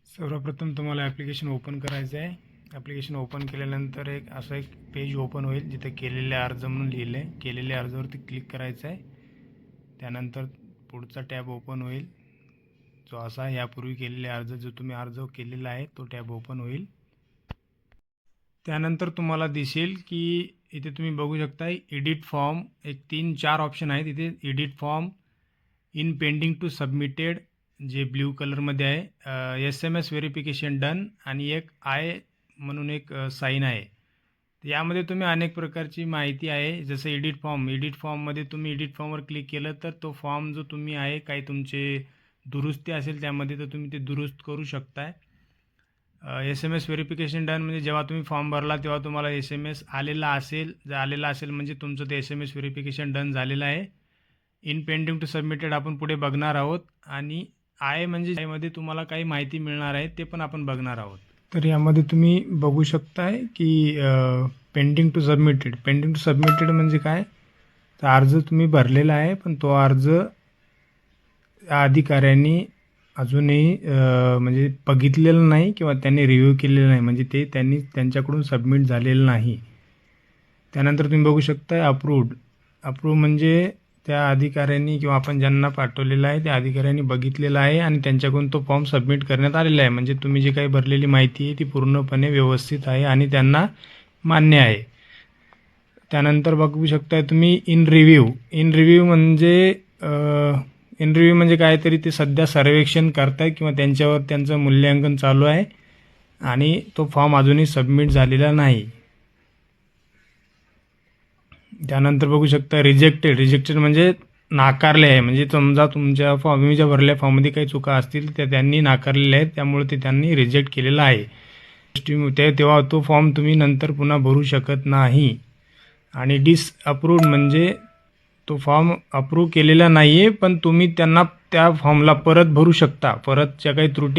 सर्वप्रथम तुम्हाला application open करायचं आहे. ॲप्लिकेशन ओपन केल्यानंतर एक पेज ओपन होईल जिथे केलेले अर्ज म्हणून लिहिलं आहे. केलेले अर्जावरती क्लिक करायचं आहे. त्यानंतर पुढचा टॅब ओपन होईल जो असा यापूर्वी केलेले अर्ज जो तुम्ही अर्ज केलेला आहे तो टॅब ओपन होईल. त्यानंतर तुम्हाला दिसेल की इथे तुम्ही बघू शकता एडिट फॉर्म 3-4 ऑप्शन आहेत. इथे edit form, in pending to submitted जे ब्ल्यू कलरमध्ये आहे, SMS व्हेरिफिकेशन डन आणि एक आय म्हणून एक साईन आहे. यामध्ये तुम्ही अनेक प्रकारची माहिती आहे. जसं एडिट फॉर्ममध्ये तुम्ही एडिट फॉर्मवर क्लिक केलं तर तो फॉर्म जो तुम्ही आहे काही तुमचे दुरुस्ती असेल त्यामध्ये तर तुम्ही ते दुरुस्त करू शकताय. SMS व्हेरिफिकेशन डन म्हणजे जेव्हा तुम्ही फॉर्म भरला तेव्हा तुम्हाला SMS आलेला असेल. जर आलेला असेल म्हणजे तुमचं ते SMS व्हेरिफिकेशन डन झालेलं आहे. इन पेंडिंग टू सबमिटेड आपण पुढे बघणार आहोत आणि आय म्हणजे यामध्ये तुम्हाला काही माहिती मिळणार आहे ते पण आपण बघणार आहोत. तर यामध्ये तुम्ही बघू शकताय की पेंडिंग टू सबमिटेड म्हणजे काय, तर अर्ज तुम्ही भरलेला आहे पण तो अर्ज अधिकाऱ्यांनी अजूनही म्हणजे बघितलेलं नाही किंवा त्यांनी रिव्ह्यू केलेलं नाही, म्हणजे ते त्यांच्याकडून सबमिट झालेलं नाही. त्यानंतर तुम्ही बघू शकता अप्रूव्ड म्हणजे त्या अधिकाऱ्यांनी किंवा आपण ज्यांना पाठवलेलं आहे त्या अधिकाऱ्यांनी बघितलेलं आहे आणि त्यांच्याकडून तो फॉर्म सबमिट करण्यात आलेला आहे. म्हणजे तुम्ही जी काही भरलेली माहिती आहे ती पूर्णपणे व्यवस्थित आहे आणि त्यांना मान्य आहे. त्यानंतर बघू शकता तुम्ही इन रिव्ह्यू म्हणजे काहीतरी ते सध्या सर्वेक्षण करताय किंवा त्यांच्यावर त्यांचं मूल्यांकन चालू आहे आणि तो फॉर्म अजूनही सबमिट झालेला नाही. त्यानंतर बघू शकता रिजेक्टेड म्हणजे नाकारले आहे. म्हणजे समजा तुमच्या तुम्ही भरलेल्या फॉर्ममध्ये काही चुका असतील त्या त्यांनी नाकारलेल्या आहेत, त्यामुळे ते त्यांनी रिजेक्ट केलेला आहे. तेव्हा तो फॉर्म तुम्ही नंतर पुन्हा भरू शकत नाही. आणि डिसअप्रूव्ड म्हणजे तो फॉर्म अप्रूव्ह केलेला नाही आहे पण तुम्ही त्यांना त्या फॉर्मला परत भरू शकता. परत ज्या काही त्रुटी